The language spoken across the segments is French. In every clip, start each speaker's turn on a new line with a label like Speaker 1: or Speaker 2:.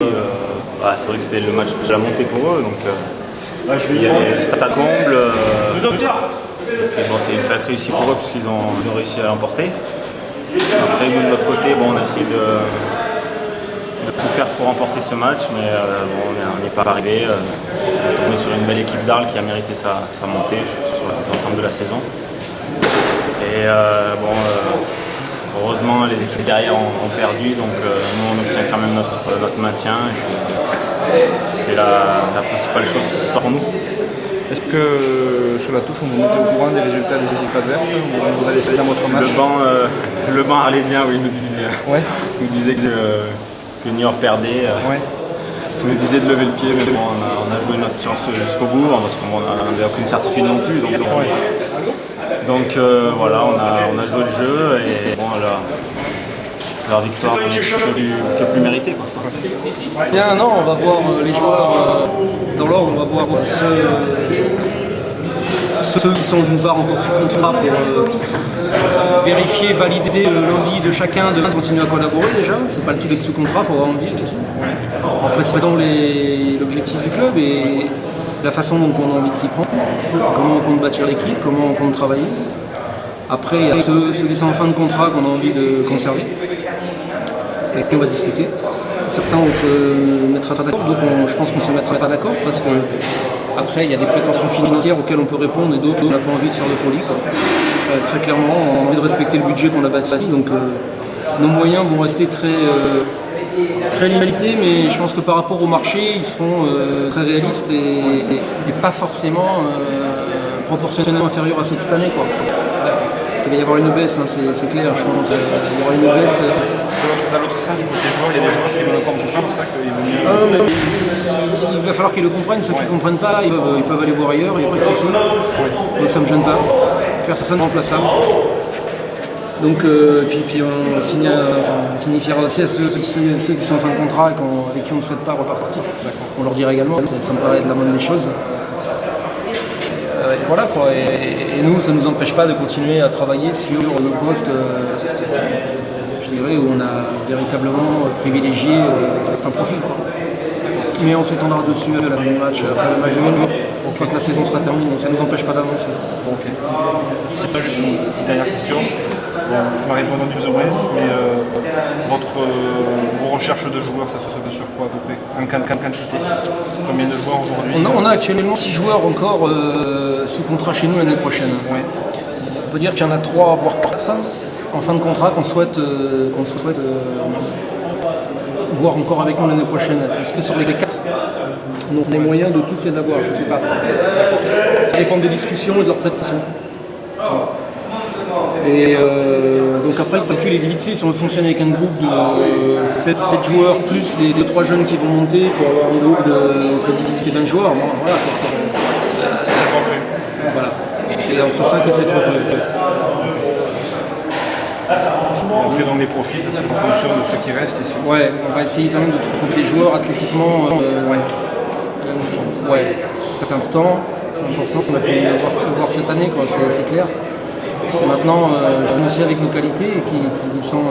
Speaker 1: C'est vrai que c'était le match de la montée pour eux, donc il y avait stats à comble. C'est une fête réussie pour eux puisqu'ils ont réussi à l'emporter. Après, nous de notre côté, on a essayé de tout faire pour remporter ce match, mais on n'y est pas arrivé. On est tombé sur une belle équipe d'Arles qui a mérité sa montée sur l'ensemble de la saison. Et heureusement, les équipes derrière ont perdu, donc nous on obtient quand même notre maintien. C'est la principale chose ce soir pour nous.
Speaker 2: Est-ce que sur la touche, on vous mettait au courant des résultats des équipes adverses ou vous allez essayer dans votre match?
Speaker 1: Le banc arlésien, oui, nous disait que Niort perdait. Il nous disait de lever le pied, mais bon, on a joué notre chance jusqu'au bout, parce qu'on n'avait aucune certitude non plus. Donc voilà, on a joué le jeu et bon, leur victoire que plus méritée.
Speaker 3: Bien, non, on va voir les joueurs dans l'ordre, on va voir ceux qui sont d'une part encore sous contrat pour vérifier, valider l'envie de chacun de continuer à collaborer déjà. C'est pas le tout d'être sous contrat, il faut avoir envie. En précisant l'objectif du club et la façon dont on a envie de s'y prendre, comment on compte bâtir l'équipe, comment on compte travailler. Après, il y a ceux qui sont en fin de contrat qu'on a envie de conserver. Et puis on va discuter. Certains on se mettra d'accord, d'autres je pense qu'on ne se mettra pas d'accord parce que après il y a des prétentions financières auxquelles on peut répondre et d'autres on n'a pas envie de faire de folie. Très clairement, on a envie de respecter le budget qu'on a bâti, donc nos moyens vont rester très limités, mais je pense que par rapport au marché, ils seront très réalistes et pas forcément proportionnellement inférieurs à ceux de cette année. Parce qu'il va y avoir une baisse, c'est clair, je pense. Il y aura une baisse.
Speaker 2: Dans l'autre sens, il y a des joueurs qui ne le comprennent pas, pour ça qu'il vaut mieux.
Speaker 3: Il va falloir qu'ils le comprennent. Ceux qui ne comprennent pas, ils peuvent aller voir ailleurs, il n'y a pas de souci. Nous, ça ne me gêne pas. Personne remplaçable. Donc, puis on signifiera aussi à ceux qui sont en fin de contrat et avec qui on ne souhaite pas repartir. On leur dira également, ça me paraît de la moindre des choses. Voilà quoi, et nous, ça ne nous empêche pas de continuer à travailler sur nos postes, je dirais, où on a véritablement privilégié un profil. Mais on s'étendra dessus après le match de Lille, quand la saison sera terminée, ça ne nous empêche pas d'avancer.
Speaker 2: C'est pas juste une dernière question. Vous m'avez répondu plus ou moins, mais vos recherches de joueurs, ça se fait sur quoi à peu près? En quantité? Combien de joueurs aujourd'hui?
Speaker 3: On a actuellement 6 joueurs encore sous contrat chez nous l'année prochaine. On peut dire qu'il y en a 3 voire 4 en fin de contrat qu'on souhaite voir encore avec nous l'année prochaine. Est-ce que sur les 4, on a les moyens de tous les avoir? Je ne sais pas. Ça dépend des discussions et de leurs prétentions. Et donc après le calcul est vite fait, si on fonctionne avec un groupe de 7 joueurs plus les 3 jeunes qui vont monter pour avoir un groupe entre 10 et 20 joueurs, voilà.
Speaker 2: C'est 7 recrues.
Speaker 3: Voilà. C'est entre 5 et 7 recrues.
Speaker 2: Après dans les profils, ça se fait en fonction de ceux qui restent.
Speaker 3: Ouais, on va essayer quand même de trouver des joueurs athlétiquement. C'est important. On a pu voir cette année, c'est clair. Maintenant, j'aime aussi avec nos qualités qui sont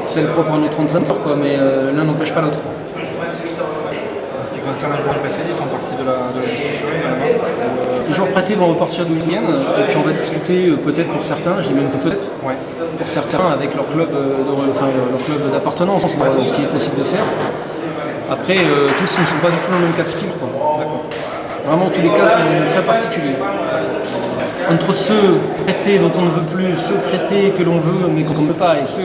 Speaker 3: celles propres à notre entraîneur, mais l'un n'empêche pas l'autre.
Speaker 2: En ce qui concerne les joueurs prêtés, ils font partie de la discussion également.
Speaker 3: Les joueurs prêtés vont repartir de Ligue 1 et puis on va discuter peut-être pour certains, je dis même peut-être, pour certains avec leur club d'appartenance, ce qui est possible de faire. Après, tous ils ne sont pas du tout dans le même cas de figure. Vraiment, tous les cas sont très particuliers. Entre ceux prêtés dont on ne veut plus, ceux prêtés que l'on veut mais qu'on ne veut pas, et ceux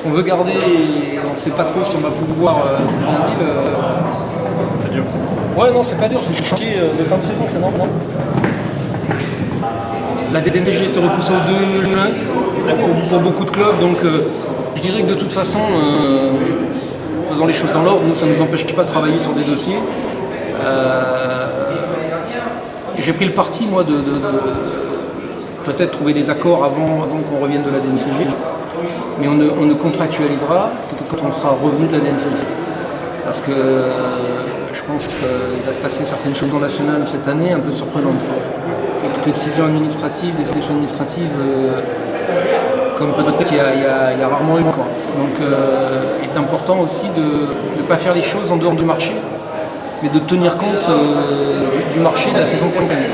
Speaker 3: qu'on veut garder et on ne sait pas trop si on va pouvoir bien dire.
Speaker 2: C'est dur.
Speaker 3: Ouais, non, c'est pas dur, c'est le chantier de fin de saison, c'est normal. La DNTG était repoussée au 2 juin pour beaucoup de clubs, donc je dirais que de toute façon, faisant les choses dans l'ordre, nous, ça ne nous empêche pas de travailler sur des dossiers. J'ai pris le parti, moi, de peut-être trouver des accords avant qu'on revienne de la DNCG, mais on ne contractualisera que quand on sera revenu de la DNCG. Parce que je pense qu'il va se passer certaines choses dans national cette année un peu surprenantes. Et toutes les décisions administratives, comme peut-être il y a rarement eu encore. Donc il est important aussi de ne pas faire les choses en dehors du marché, mais de tenir compte du marché de la saison prochaine.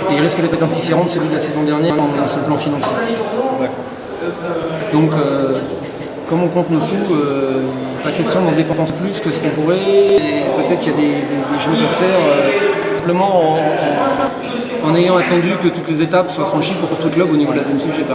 Speaker 3: Et il risque d'être un peu différent de celui de la saison dernière sur le plan financier. Donc comme on compte nos sous, pas question d'en dépenser plus que ce qu'on pourrait. Et peut-être qu'il y a des choses à faire simplement en ayant attendu que toutes les étapes soient franchies pour tout le club au niveau de la DNCG.